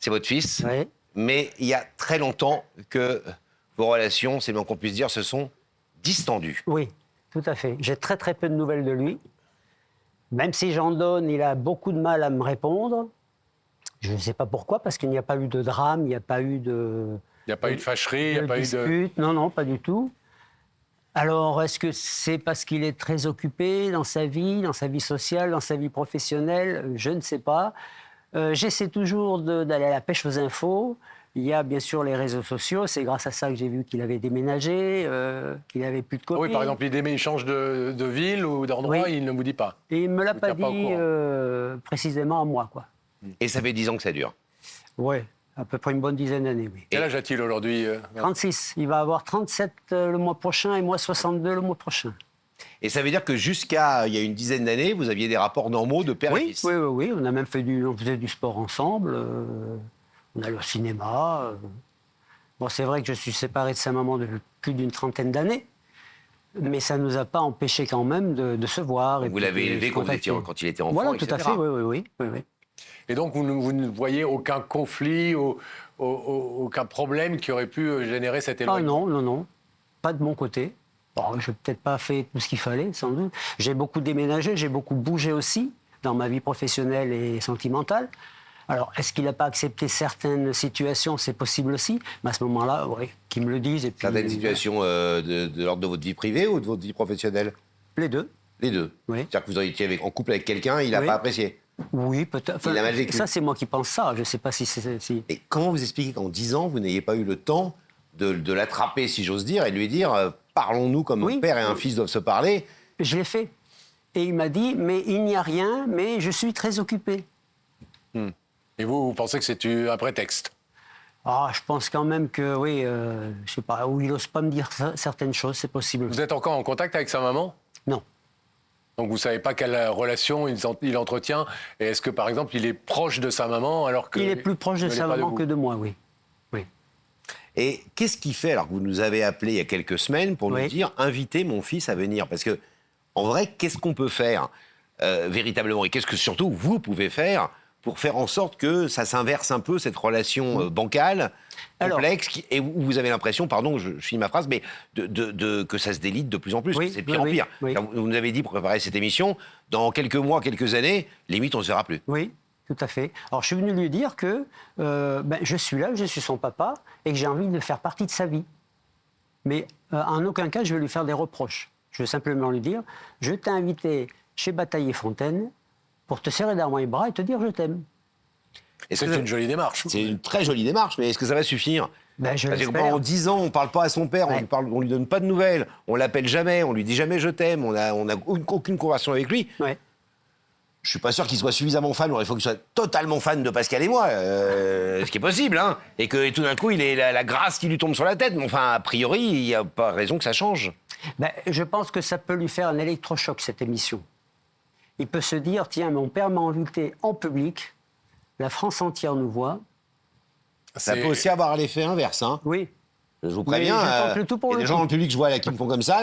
c'est votre fils, Oui. mais il y a très longtemps que vos relations, c'est le moins qu'on puisse dire, se sont distendues. Oui, tout à fait. J'ai très très peu de nouvelles de lui. Même si j'en donne, il a beaucoup de mal à me répondre. Je ne sais pas pourquoi, parce qu'il n'y a pas eu de drame, il n'y a pas eu de... Il n'y a pas eu de fâcherie, il n'y a pas eu de... dispute. Non, non, pas du tout. Alors, est-ce que c'est parce qu'il est très occupé dans sa vie sociale, dans sa vie professionnelle? Je ne sais pas. J'essaie toujours d'aller à la pêche aux infos. Il y a bien sûr les réseaux sociaux. C'est grâce à ça que j'ai vu qu'il avait déménagé, qu'il n'avait plus de copines. Oui, par exemple, il change de ville ou d'endroit, Oui. il ne vous dit pas. Et il ne me l'a Il pas tient pas au dit courant. précisément à moi, quoi. Et ça fait 10 ans que ça dure. Oui, à peu près une bonne dizaine d'années, oui. Quel âge a-t-il aujourd'hui 36. Il va avoir 37 le mois prochain et moi 62 le mois prochain. Et ça veut dire que jusqu'à il y a une dizaine d'années, vous aviez des rapports normaux de père et Oui, fils. oui, oui, oui. On a même on faisait du sport ensemble. On allait au cinéma. Bon, c'est vrai que je suis séparé de sa maman depuis plus d'une trentaine d'années. Mais ça ne nous a pas empêchés quand même de se voir. Vous l'avez élevé quand il était enfant, Voilà, etc. tout à fait, oui, oui, oui, oui. Et donc, vous ne voyez aucun conflit, aucun problème qui aurait pu générer cet Ah éloignement? non, non, non. Pas de mon côté. Bon, je n'ai peut-être pas fait tout ce qu'il fallait, sans doute. J'ai beaucoup déménagé, j'ai beaucoup bougé aussi dans ma vie professionnelle et sentimentale. Alors, est-ce qu'il n'a pas accepté certaines situations? C'est possible aussi. Mais à ce moment-là, oui, qu'ils me le disent. Et puis, Certaines situations de l'ordre de votre vie privée ou de votre vie professionnelle? Les deux. Les deux. Oui. C'est-à-dire que vous étiez en couple avec quelqu'un, il n'a Oui. pas apprécié. Oui, peut-être. Enfin, Il a mal vécu. ça, c'est moi qui pense ça. Je ne sais pas si c'est... Et comment vous expliquez qu'en 10 ans, vous n'ayez pas eu le temps de l'attraper, si j'ose dire, et de lui dire parlons-nous comme Oui. un père et un fils doivent se parler? Je l'ai fait. Et il m'a dit, mais il n'y a rien, mais je suis très occupé. Et vous pensez que c'est un prétexte? Ah, je pense quand même que, oui, je sais pas, ou il n'ose pas me dire certaines choses, c'est possible. Vous êtes encore en contact avec sa maman? Non. Donc vous ne savez pas quelle relation il entretient? Et est-ce que, par exemple, il est proche de sa maman alors que... Il est plus proche de ne l'est sa pas maman vous? que de moi, oui. Oui. Et qu'est-ce qui fait, alors que vous nous avez appelé il y a quelques semaines pour nous Oui. dire invitez mon fils à venir? Parce que, en vrai, qu'est-ce qu'on peut faire véritablement? Et qu'est-ce que surtout vous pouvez faire pour faire en sorte que ça s'inverse un peu, cette relation bancale, complexe, et où vous avez l'impression, pardon, je finis ma phrase, mais que ça se délite de plus en plus, Oui, que c'est de pire en oui, pire. oui. Alors, vous nous avez dit, pour préparer cette émission, dans quelques mois, quelques années, limite, on ne se verra plus. Oui, tout à fait. Alors, je suis venu lui dire que je suis là, je suis son papa, et que j'ai envie de faire partie de sa vie. Mais en aucun cas, je vais lui faire des reproches. Je vais simplement lui dire, je t'ai invité chez Bataille et Fontaine pour te serrer dans les bras et te dire je t'aime. Est-ce C'est que une jolie démarche. c'est une très jolie démarche, mais est-ce que ça va suffire? Ben, je Parce que l'espère. pendant 10 ans, on ne parle pas à son père, Ouais. on lui donne pas de nouvelles, on l'appelle jamais, on lui dit jamais je t'aime, on a aucune conversation avec lui. Ouais. Je suis pas sûr qu'il soit suffisamment fan, ou il faut qu'il soit totalement fan de Pascal et moi, ce qui est possible, hein. Et que tout d'un coup, il ait la grâce qui lui tombe sur la tête. Mais enfin, a priori, il n'y a pas raison que ça change. Ben, je pense que ça peut lui faire un électrochoc, cette émission. Il peut se dire, tiens, mon père m'a invité en public, la France entière nous voit. Ça C'est- peut aussi avoir l'effet inverse, hein. Oui. Je vous préviens, Mais je tente le tout pour il y a le des gens tout. dans le public que je vois là qui me font comme ça,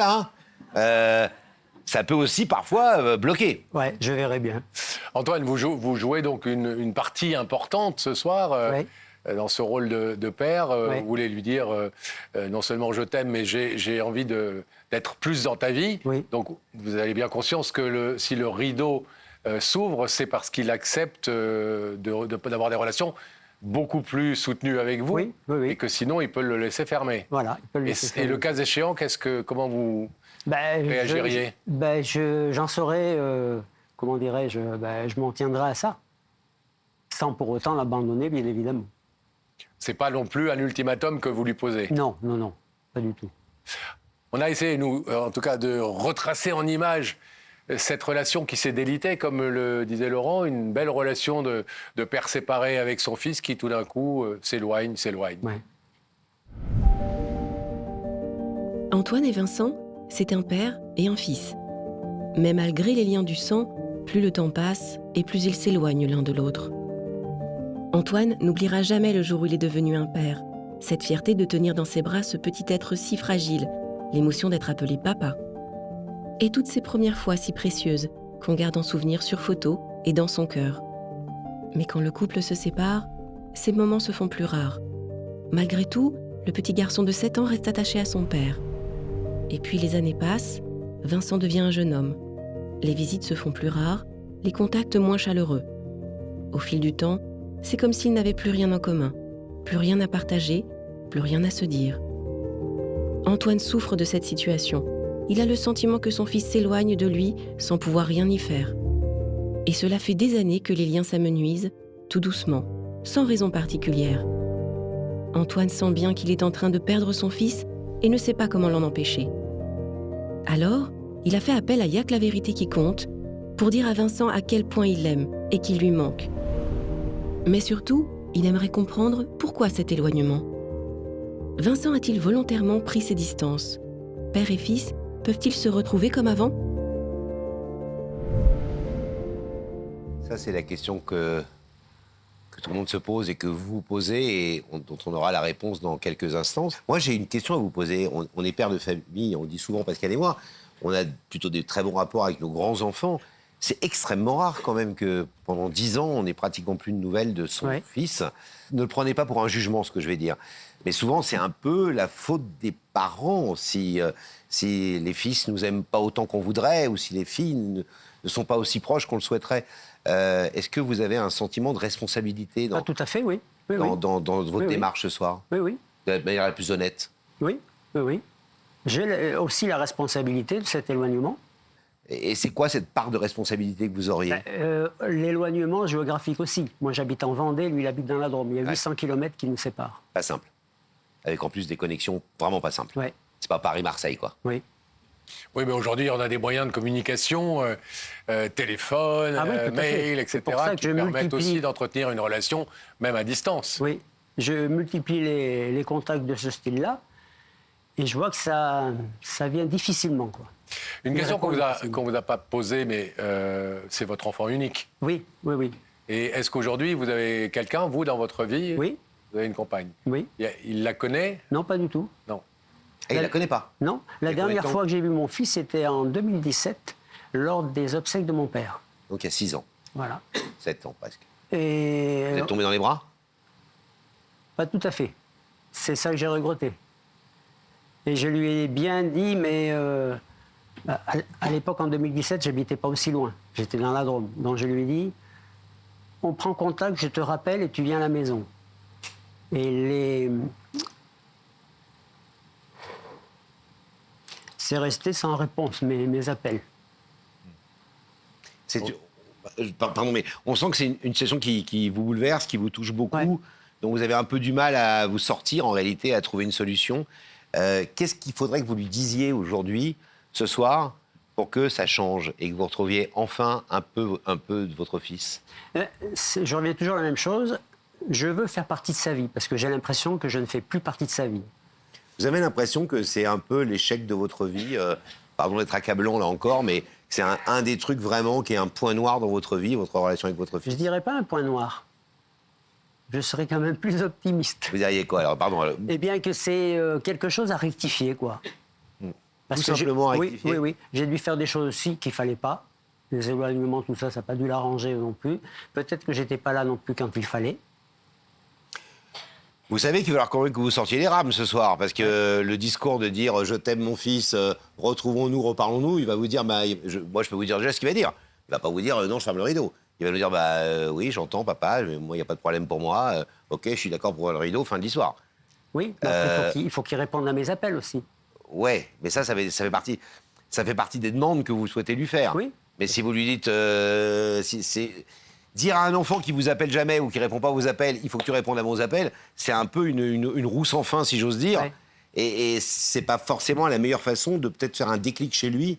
là. Ça peut aussi parfois bloquer. Ouais, je verrai bien. Antoine, vous jouez donc une partie importante ce soir Ouais. dans ce rôle de père. Ouais. Vous voulez lui dire non seulement je t'aime, mais j'ai envie d'être plus dans ta vie. Oui. Donc vous avez bien conscience que si le rideau s'ouvre, c'est parce qu'il accepte d'avoir des relations beaucoup plus soutenues avec vous. Oui, oui, oui. Et que sinon, il peut le laisser fermer. Voilà. Il peut le laisser Et faire. le cas échéant, comment vous... Ben, réagiriez? J'en saurais, comment dirais-je, je m'en tiendrai à ça. Sans pour autant l'abandonner, bien évidemment. C'est pas non plus un ultimatum que vous lui posez. Non, non, non, pas du tout. On a essayé, nous, en tout cas, de retracer en images cette relation qui s'est délitée, comme le disait Laurent, une belle relation de père séparé avec son fils qui, tout d'un coup, s'éloigne. Ouais. Antoine et Vincent, c'est un père et un fils. Mais malgré les liens du sang, plus le temps passe et plus ils s'éloignent l'un de l'autre. Antoine n'oubliera jamais le jour où il est devenu un père. Cette fierté de tenir dans ses bras ce petit être si fragile, l'émotion d'être appelé papa. Et toutes ces premières fois si précieuses qu'on garde en souvenir sur photo et dans son cœur. Mais quand le couple se sépare, ces moments se font plus rares. Malgré tout, le petit garçon de 7 ans reste attaché à son père. Et puis les années passent, Vincent devient un jeune homme. Les visites se font plus rares, les contacts moins chaleureux. Au fil du temps, c'est comme s'ils n'avaient plus rien en commun, plus rien à partager, plus rien à se dire. Antoine souffre de cette situation. Il a le sentiment que son fils s'éloigne de lui sans pouvoir rien y faire. Et cela fait des années que les liens s'amenuisent, tout doucement, sans raison particulière. Antoine sent bien qu'il est en train de perdre son fils et ne sait pas comment l'en empêcher. Alors, il a fait appel à Yac la vérité qui compte pour dire à Vincent à quel point il l'aime et qu'il lui manque. Mais surtout, il aimerait comprendre pourquoi cet éloignement. Vincent a-t-il volontairement pris ses distances? Père et fils peuvent-ils se retrouver comme avant? Ça, c'est la question que tout le monde se pose et que vous vous posez et dont on aura la réponse dans quelques instants. Moi, j'ai une question à vous poser. On est père de famille, on le dit souvent, Pascal et moi. On a plutôt des très bons rapports avec nos grands-enfants. C'est extrêmement rare quand même que pendant 10 ans, on n'ait pratiquement plus de nouvelles de son fils. Ne le prenez pas pour un jugement, ce que je vais dire. Mais souvent, c'est un peu la faute des parents si les fils ne nous aiment pas autant qu'on voudrait ou si les filles ne sont pas aussi proches qu'on le souhaiterait. Est-ce que vous avez un sentiment de responsabilité Tout à fait, oui. dans votre démarche ce soir? Oui. De la manière la plus honnête? Oui. J'ai aussi la responsabilité de cet éloignement. Et c'est quoi cette part de responsabilité que vous auriez? L'éloignement géographique aussi. Moi, j'habite en Vendée, lui, il habite dans la Drôme. Il y a 800 km qui nous séparent. Pas simple. Avec en plus des connexions vraiment pas simples. Ouais. C'est pas Paris-Marseille, quoi. Oui. Oui, mais aujourd'hui, on a des moyens de communication, téléphone, mail, etc., qui permettent aussi d'entretenir une relation, même à distance. Oui, je multiplie les contacts de ce style-là et je vois que ça vient difficilement, quoi. Une question qu'on vous a pas posée, mais c'est votre enfant unique. Oui. Et est-ce qu'aujourd'hui, vous avez quelqu'un, vous, dans votre vie? Oui. Vous avez une compagne? Oui. Il la connaît? Non, pas du tout. Non. Et il ne la connaît pas? Non. La dernière fois que j'ai vu mon fils, c'était en 2017, lors des obsèques de mon père. Donc il y a 6 ans. Voilà. 7 ans presque. Et Vous êtes tombé dans les bras? pas tout à fait. C'est ça que j'ai regretté. Et je lui ai bien dit, mais à l'époque, en 2017, j'habitais pas aussi loin. J'étais dans la Drôme. Donc je lui ai dit, on prend contact, je te rappelle et tu viens à la maison. Et c'est resté sans réponse, mes appels. Pardon, mais on sent que c'est une situation qui vous bouleverse, qui vous touche beaucoup, Ouais. dont vous avez un peu du mal à vous sortir, en réalité, à trouver une solution. Qu'est-ce qu'il faudrait que vous lui disiez aujourd'hui, ce soir, pour que ça change et que vous retrouviez enfin un peu de votre fils? Je reviens toujours à la même chose. Je veux faire partie de sa vie, parce que j'ai l'impression que je ne fais plus partie de sa vie. Vous avez l'impression que c'est un peu l'échec de votre vie, pardon d'être accablant là encore, mais c'est un des trucs vraiment qui est un point noir dans votre vie, votre relation avec votre Je fils? ne dirais pas un point noir. Je serais quand même plus optimiste. Vous diriez quoi alors? Pardon. Eh bien que c'est quelque chose à rectifier, quoi. Parce Tout que simplement à oui, rectifier. Oui. J'ai dû faire des choses aussi qu'il ne fallait pas. Les éloignements, tout ça, ça n'a pas dû l'arranger non plus. Peut-être que j'étais pas là non plus quand il fallait. Vous savez qu'il va falloir quand même que vous sortiez les rames ce soir, parce que le discours de dire « je t'aime mon fils, retrouvons-nous, reparlons-nous », il va vous dire moi je peux vous dire déjà ce qu'il va dire. Il va pas vous dire « non, je ferme le rideau ». Il va nous dire oui, j'entends papa, mais moi il n'y a pas de problème pour moi, ok, je suis d'accord pour le rideau, fin de l'histoire. Oui, mais après, il faut qu'il réponde à mes appels aussi. Ouais, mais ça fait partie des demandes que vous souhaitez lui faire. Oui. Mais si vous lui dites, dire à un enfant qui vous appelle jamais ou qui répond pas à vos appels, il faut que tu répondes à mes appels, c'est un peu une roue sans fin, si j'ose dire. Ouais. Et c'est pas forcément la meilleure façon de peut-être faire un déclic chez lui.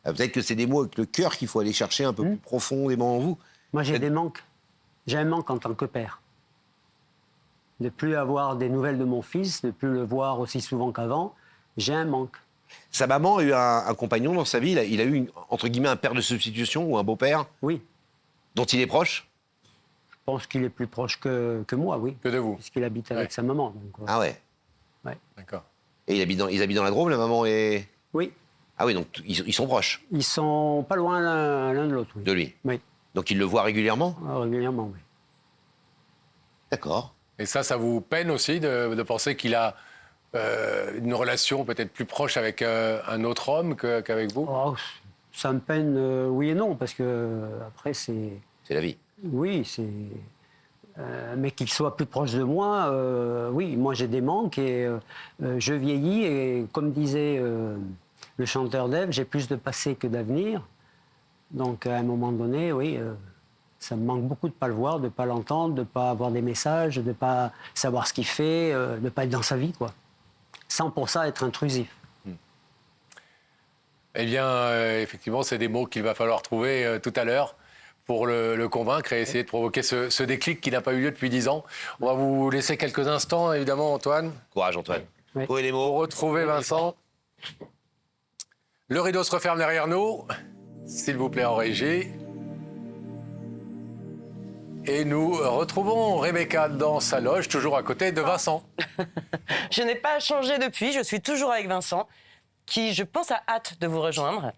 Peut-être que c'est des mots avec le cœur qu'il faut aller chercher un peu plus profondément en vous. Moi, j'ai des manques. J'ai un manque en tant que père. De ne plus avoir des nouvelles de mon fils, de ne plus le voir aussi souvent qu'avant, j'ai un manque. Sa maman a eu un compagnon dans sa vie, il a eu, entre guillemets, un père de substitution ou un beau-père Oui, dont il est proche. je pense qu'il est plus proche que moi, oui. Que de vous. Puisqu'il habite avec sa maman. Donc, Ah ouais. D'accord. Et ils habitent dans la Drôme, la maman et... Oui, Ah oui, donc ils sont proches ils sont pas loin l'un de l'autre. Oui. de lui. Oui, Donc il le voit régulièrement? régulièrement, oui. D'accord. Et ça vous peine aussi de penser qu'il a une relation peut-être plus proche avec un autre homme qu'avec vous? Oh, ça me peine, oui et non, parce que après, c'est. C'est la vie. Oui, c'est. Mais qu'il soit plus proche de moi, oui, moi j'ai des manques et je vieillis et comme disait le chanteur d'Ève, j'ai plus de passé que d'avenir. Donc à un moment donné, oui, ça me manque beaucoup de ne pas le voir, de ne pas l'entendre, de ne pas avoir des messages, de ne pas savoir ce qu'il fait, de ne pas être dans sa vie, quoi. Sans pour ça être intrusif. Eh bien, effectivement, c'est des mots qu'il va falloir trouver tout à l'heure pour le convaincre et essayer de provoquer ce déclic qui n'a pas eu lieu depuis 10 ans. On va vous laisser quelques instants, évidemment, Antoine. Courage, Antoine. Oui. Trouvez les Pour mots. retrouver Vincent. Le rideau se referme derrière nous. S'il vous plaît, en régie. Et nous retrouvons Rebecca dans sa loge, toujours à côté de Vincent. Je n'ai pas changé depuis, je suis toujours avec Vincent, qui, je pense, a hâte de vous rejoindre.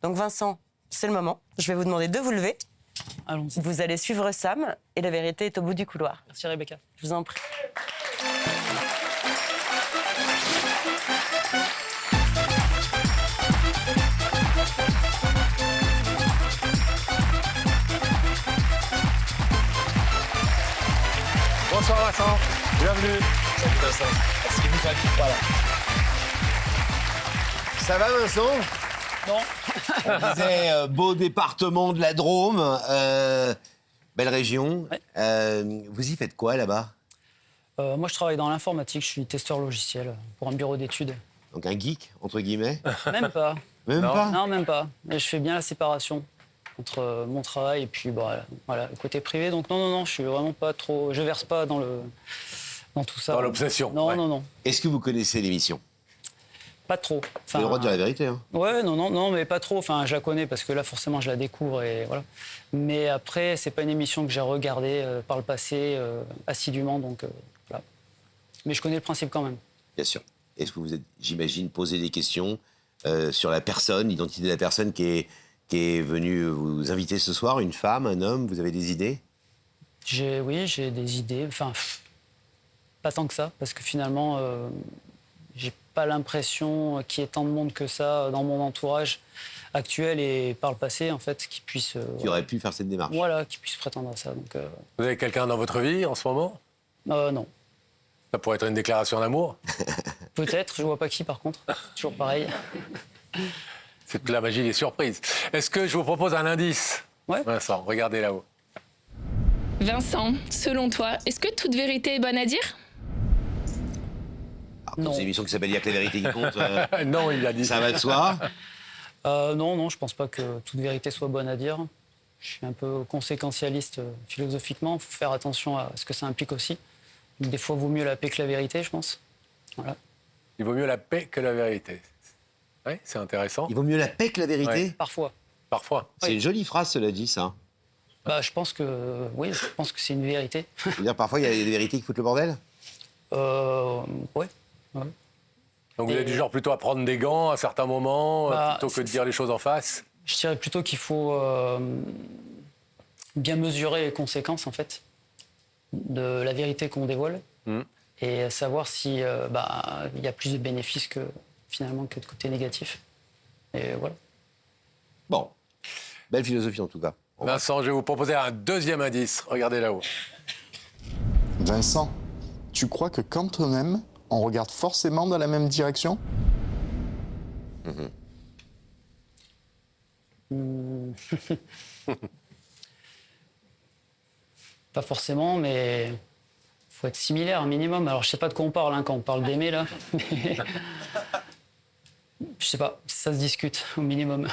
Donc Vincent, c'est le moment. Je vais vous demander de vous lever. Allons-y. Vous allez suivre Sam et la vérité est au bout du couloir. Merci Rebecca. Je vous en prie. Bonsoir Vincent, bienvenue. Salut Vincent. Est-ce que vous faites voilà. Ça va, Vincent? Non. On disait beau département de la Drôme, belle région. Ouais. Vous y faites quoi là-bas? Moi, je travaille dans l'informatique. Je suis testeur logiciel pour un bureau d'études. Donc un geek, entre guillemets? Même pas. Même Non. pas? Non, même pas. Mais je fais bien la séparation entre mon travail et puis voilà, le côté privé. Donc non, je suis vraiment pas trop. Je verse pas dans tout ça. Dans l'obsession, Non, ouais. non. Est-ce que vous connaissez l'émission? Pas trop. Vous avez le droit de dire la vérité, hein? Ouais, non, mais pas trop. Enfin, je la connais parce que là, forcément, je la découvre et voilà. Mais après, c'est pas une émission que j'ai regardée par le passé assidûment, donc voilà. Mais je connais le principe quand même. Bien sûr. Est-ce que vous êtes, j'imagine, posé des questions sur la personne, l'identité de la personne qui est venue vous inviter ce soir? Une femme, un homme? Vous avez des idées? Oui, j'ai des idées. Enfin, pas tant que ça, parce que finalement, j'ai pas l'impression qu'il y ait tant de monde que ça dans mon entourage actuel et par le passé, en fait, qui puisse. Qui aurait pu faire cette démarche? Voilà, qui puisse prétendre à ça. Donc, Vous avez quelqu'un dans votre vie en ce moment? non. Ça pourrait être une déclaration d'amour. Peut-être, je vois pas qui par contre. Toujours pareil. C'est toute la magie des surprises. Est-ce que je vous propose un indice? Ouais. Vincent, regardez là-haut. Vincent, selon toi, est-ce que toute vérité est bonne à dire? Dans Non. une émission qui s'appelle « Il y a que la vérité qui compte Non, il a dit ça va de soi. Non, je pense pas que toute vérité soit bonne à dire. Je suis un peu conséquentialiste philosophiquement. Il faut faire attention à ce que ça implique aussi. Des fois, il vaut mieux la paix que la vérité, je pense. Voilà. Il vaut mieux la paix que la vérité. Oui, c'est intéressant. Il vaut mieux la paix que la vérité. Ouais. Parfois. Parfois. C'est une jolie phrase, cela dit, ça. Je pense que oui, je pense que c'est une vérité. Je veux dire, parfois, il y a des vérités qui foutent le bordel. Ouais. Donc vous êtes du genre plutôt à prendre des gants à certains moments, plutôt que de dire les choses en face? Je dirais plutôt qu'il faut bien mesurer les conséquences, en fait, de la vérité qu'on dévoile et savoir si il y a plus de bénéfices finalement que de côté négatif. Et voilà. Bon, belle philosophie en tout cas. Vincent, je vais vous proposer un deuxième indice. Regardez là-haut. Vincent, tu crois que quand on aime, on regarde forcément dans la même direction? Pas forcément, mais faut être similaire, un minimum. Alors, je sais pas de quoi on parle quand on parle d'aimer, là. Mais... je sais pas, ça se discute, au minimum.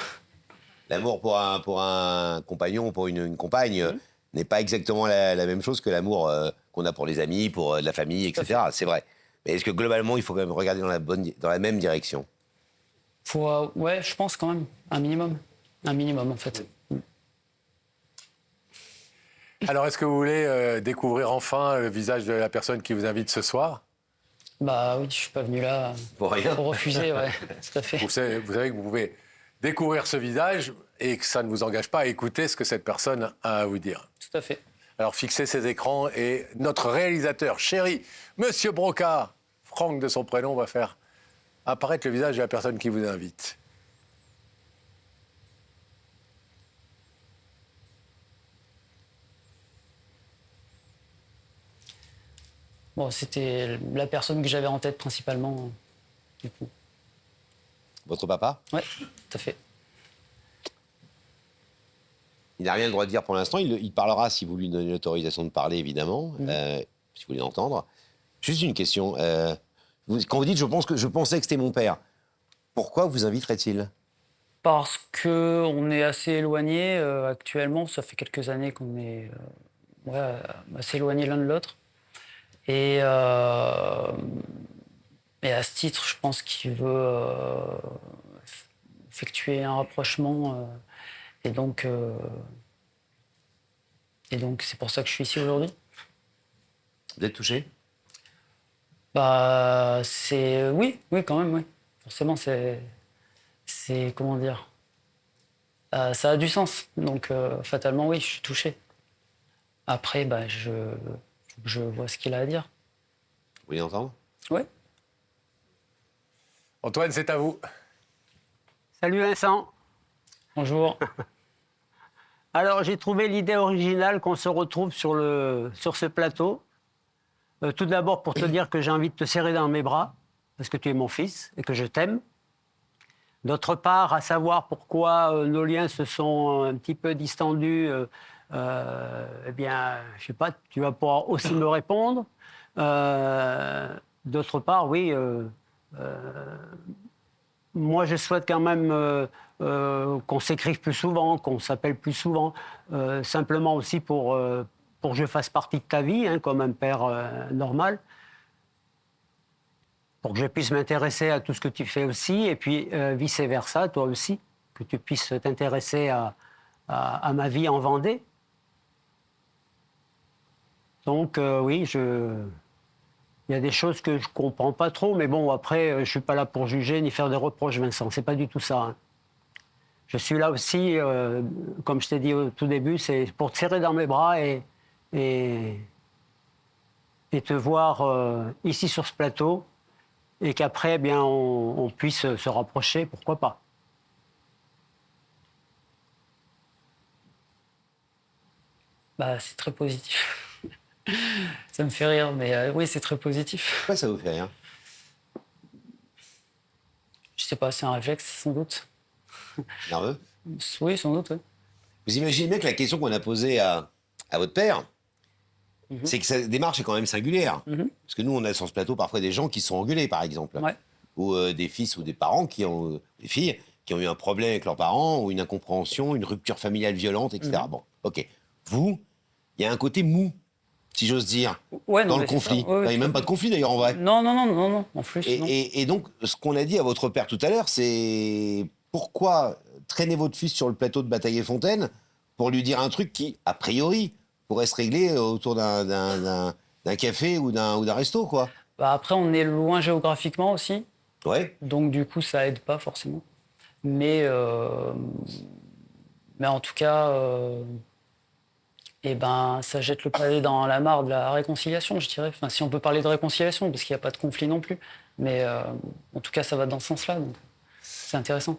L'amour pour un compagnon, pour une compagne, n'est pas exactement la même chose que l'amour qu'on a pour les amis, pour la famille, etc. C'est vrai. Mais est-ce que globalement, il faut quand même regarder dans la même direction? Ouais, je pense quand même, un minimum. Un minimum, en fait. Alors, est-ce que vous voulez découvrir enfin le visage de la personne qui vous invite ce soir? Bah oui, je suis pas venu là Pour rien. pour refuser, ouais, tout à fait. Vous savez que vous pouvez découvrir ce visage et que ça ne vous engage pas à écouter ce que cette personne a à vous dire. Tout à fait. Alors fixez ces écrans et notre réalisateur chéri, Monsieur Broca, Franck de son prénom, va faire apparaître le visage de la personne qui vous invite. Bon, c'était la personne que j'avais en tête principalement, du coup. Votre papa? Ouais, tout à fait. Il n'a rien le droit de dire pour l'instant. Il parlera si vous lui donnez l'autorisation de parler, évidemment, si vous voulez l'entendre. Juste une question. Quand vous dites je pensais que c'était mon père, pourquoi vous inviterait-il? Parce qu'on est assez éloignés actuellement. Ça fait quelques années qu'on est assez éloignés l'un de l'autre. Et à ce titre, je pense qu'il veut effectuer un rapprochement. Et donc, c'est pour ça que je suis ici aujourd'hui. Vous êtes touché? Bah, oui, quand même, oui. Forcément, c'est comment dire, ça a du sens. Donc, fatalement, oui, je suis touché. Après, bah, je vois ce qu'il a à dire. Vous voulez l'entendre? Oui. Antoine, c'est à vous. Salut Vincent. Bonjour. Alors, j'ai trouvé l'idée originale qu'on se retrouve sur ce plateau. Tout d'abord, pour te dire que j'ai envie de te serrer dans mes bras, parce que tu es mon fils et que je t'aime. D'autre part, à savoir pourquoi nos liens se sont un petit peu distendus, eh bien, je sais pas, tu vas pouvoir aussi me répondre. D'autre part, oui, moi, je souhaite quand même qu'on s'écrive plus souvent, qu'on s'appelle plus souvent, simplement aussi pour que je fasse partie de ta vie, hein, comme un père normal, pour que je puisse m'intéresser à tout ce que tu fais aussi, et puis vice-versa, toi aussi, que tu puisses t'intéresser à ma vie en Vendée. Donc oui, il y a des choses que je comprends pas trop, mais bon, après, je suis pas là pour juger ni faire des reproches, Vincent. C'est pas du tout ça, hein. Je suis là aussi, comme je t'ai dit au tout début, c'est pour te serrer dans mes bras et te voir ici sur ce plateau, et qu'après, eh bien, on puisse se rapprocher, pourquoi pas. Bah, c'est très positif. Ça me fait rire, mais oui, c'est très positif. Pourquoi ça vous fait rire? Je sais pas, c'est un réflexe, sans doute. Nerveux? Oui, sans doute, oui. Vous imaginez bien que la question qu'on a posée à votre père, c'est que sa démarche est quand même singulière. Parce que nous, on a sur ce plateau parfois des gens qui sont engueulés, par exemple. Ouais. Ou des fils ou des parents des filles qui ont eu un problème avec leurs parents, ou une incompréhension, une rupture familiale violente, etc. Bon, ok. Vous, il y a un côté mou, si j'ose dire, Ouais, non, dans le mais c'est conflit. ça. Ouais, Il n'y a même pas de conflit, d'ailleurs, en vrai. Non, en plus, non. Et donc, ce qu'on a dit à votre père tout à l'heure, c'est pourquoi traîner votre fils sur le plateau de Bataille-et-Fontaine pour lui dire un truc qui, a priori, pourrait se régler autour d'un café ou d'un resto, quoi. Bah, après, on est loin géographiquement aussi, Ouais. donc du coup, ça aide pas forcément. Mais en tout cas, eh ben, ça jette le pavé dans la mare de la réconciliation, je dirais. Enfin, si on peut parler de réconciliation, parce qu'il n'y a pas de conflit non plus. Mais en tout cas, ça va dans ce sens-là, donc c'est intéressant.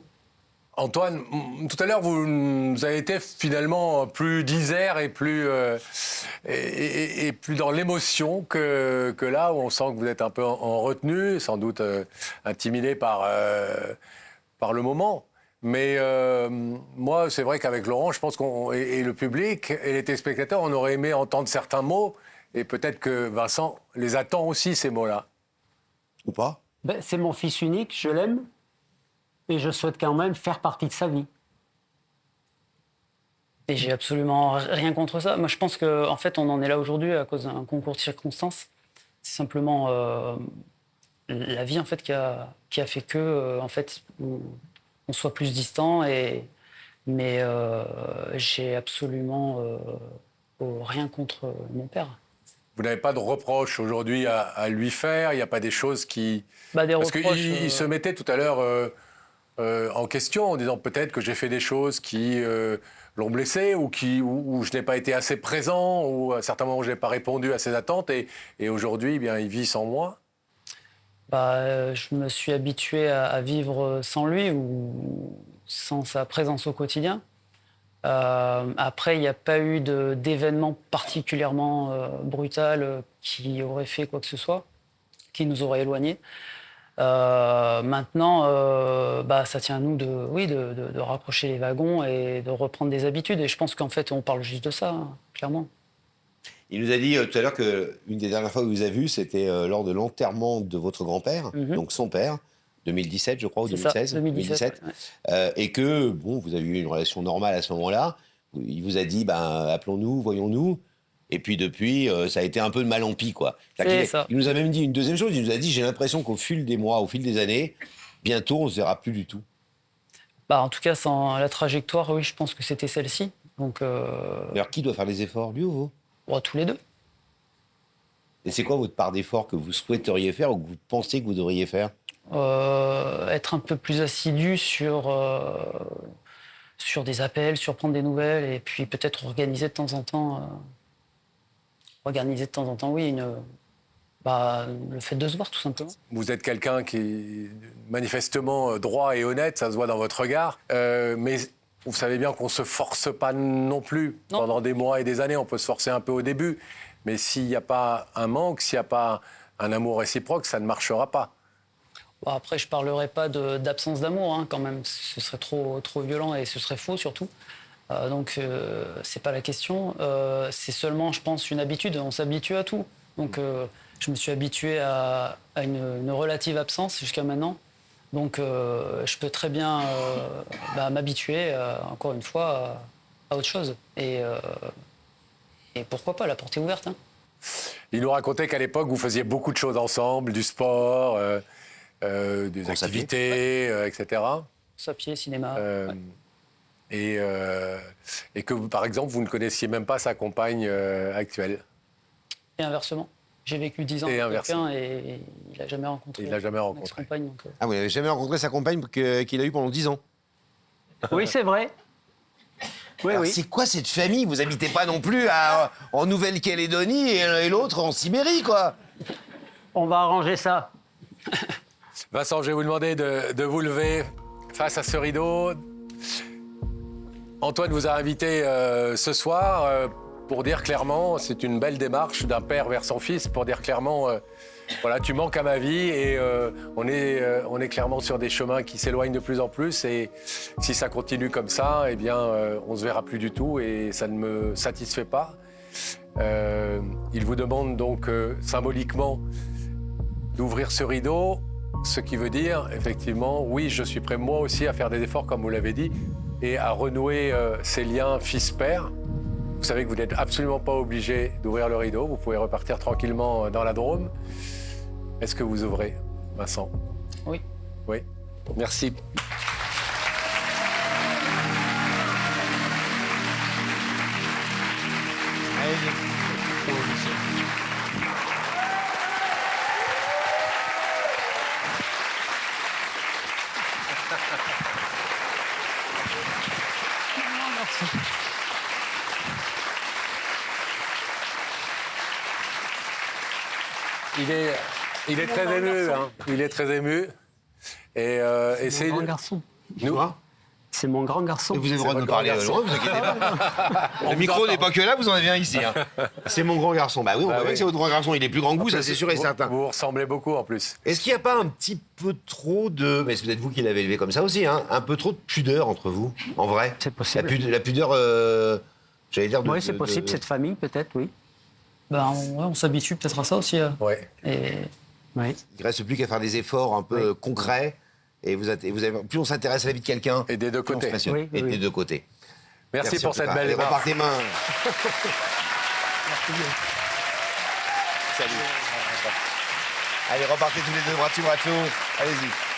Antoine, tout à l'heure, vous avez été finalement plus disert et plus dans l'émotion que là, où on sent que vous êtes un peu en retenue, sans doute intimidé par le moment. Mais moi, c'est vrai qu'avec Laurent, je pense et le public et les téléspectateurs, on aurait aimé entendre certains mots. Et peut-être que Vincent les attend aussi, ces mots-là. Ou pas? Ben, c'est mon fils unique, je l'aime, et je souhaite quand même faire partie de sa vie. Et j'ai absolument rien contre ça. Moi, je pense qu'en fait, on en est là aujourd'hui à cause d'un concours de circonstances. C'est simplement la vie, en fait, qui a fait que, en fait, on soit plus distant. Mais j'ai absolument rien contre mon père. Vous n'avez pas de reproches aujourd'hui à lui faire? Il n'y a pas des choses qui... Bah, des Parce reproches, qu'il se mettait tout à l'heure en question en disant peut-être que j'ai fait des choses qui l'ont blessé ou où je n'ai pas été assez présent ou à certains moments je n'ai pas répondu à ses attentes et aujourd'hui, eh bien, il vit sans moi. Je me suis habitué à vivre sans lui ou sans sa présence au quotidien. Après, il n'y a pas eu d'événement particulièrement brutal qui aurait fait quoi que ce soit, qui nous aurait éloignés. Maintenant, ça tient à nous de rapprocher les wagons et de reprendre des habitudes. Et je pense qu'en fait, on parle juste de ça, hein, clairement. Il nous a dit tout à l'heure qu'une des dernières fois qu'il vous a vu, c'était lors de l'enterrement de votre grand-père, donc son père, 2017, je crois, ou C'est ça, 2016. 2017. Ouais. Et que, bon, vous avez eu une relation normale à ce moment-là. Il vous a dit, appelons-nous, voyons-nous. Et puis depuis, ça a été un peu de mal en pis, quoi. Il nous a même dit une deuxième chose. Il nous a dit, j'ai l'impression qu'au fil des mois, au fil des années, bientôt, on ne se verra plus du tout. En tout cas, sans la trajectoire, oui, je pense que c'était celle-ci. Donc, alors, qui doit faire les efforts, lui ou vous? Tous les deux. Et c'est quoi votre part d'effort que vous souhaiteriez faire ou que vous pensez que vous devriez faire? Être un peu plus assidu sur des appels, sur prendre des nouvelles, et puis peut-être organiser de temps en temps, oui, le fait de se voir, tout simplement. Vous êtes quelqu'un qui est manifestement droit et honnête, ça se voit dans votre regard, mais vous savez bien qu'on ne se force pas non plus pendant des mois et des années. On peut se forcer un peu au début, mais s'il n'y a pas un manque, s'il n'y a pas un amour réciproque, ça ne marchera pas. Après, je ne parlerai pas d'absence d'amour, hein, quand même. Ce serait trop violent et ce serait faux, surtout. Donc, c'est pas la question. C'est seulement, je pense, une habitude. On s'habitue à tout. Donc, je me suis habitué à une relative absence jusqu'à maintenant. Donc, je peux très bien m'habituer, encore une fois, à autre chose. Et pourquoi pas, la porte est ouverte. Hein. Il nous racontait qu'à l'époque, vous faisiez beaucoup de choses ensemble, du sport, des activités, etc. Course à pied, cinéma. Et que, par exemple, vous ne connaissiez même pas sa compagne actuelle. Et inversement. J'ai vécu 10 ans avec quelqu'un et il n'a jamais rencontré. Il l'a jamais rencontré. Compagne, donc, Ah, vous n'avez jamais rencontré sa compagne qu'il a eue pendant 10 ans? Oui, c'est vrai. Oui, Alors, oui. c'est quoi cette famille? Vous habitez pas non plus en Nouvelle-Calédonie et l'autre en Sibérie, quoi. On va arranger ça. Vincent, je vais vous demander de vous lever face à ce rideau. Antoine vous a invité ce soir pour dire clairement, c'est une belle démarche d'un père vers son fils, pour dire clairement, voilà, tu manques à ma vie et on est clairement sur des chemins qui s'éloignent de plus en plus et si ça continue comme ça, eh bien, on se verra plus du tout et ça ne me satisfait pas. Il vous demande donc symboliquement d'ouvrir ce rideau, ce qui veut dire, effectivement, oui, je suis prêt moi aussi à faire des efforts, comme vous l'avez dit, et à renouer ces liens fils-père. Vous savez que vous n'êtes absolument pas obligé d'ouvrir le rideau, vous pouvez repartir tranquillement dans la Drôme. Est-ce que vous ouvrez, Vincent? Oui. Oui. Merci. Il est très ému, hein. Il est très ému. Et C'est mon grand garçon. Nous, C'est mon grand garçon. vous avez le droit de me votre parler grand loin, vous inquiétez pas. Le micro n'est pas que là, vous en avez un ici. Hein. C'est mon grand garçon. Bah oui, on voit bien que c'est votre grand garçon. Il est plus grand que vous, ça c'est sûr et certain. Vous ressemblez beaucoup en plus. Est-ce qu'il n'y a pas un petit peu trop de... Mais c'est peut-être vous qui l'avez élevé comme ça aussi, hein. Un peu trop de pudeur entre vous, en vrai? C'est possible. La pudeur, j'allais dire... Oui, c'est possible, cette famille, peut-être, oui. On s'habitue peut-être à ça aussi. Ouais. Oui. Il ne reste plus qu'à faire des efforts un peu concrets. Et plus on s'intéresse à la vie de quelqu'un, Et des deux plus on se côtés. passionne. Oui, Et oui. des deux côtés. Merci pour en tout cette cas. belle Allez, démarche. repartez main. Salut. Allez, repartez tous les deux, bras dessus, bras dessous. Allez-y.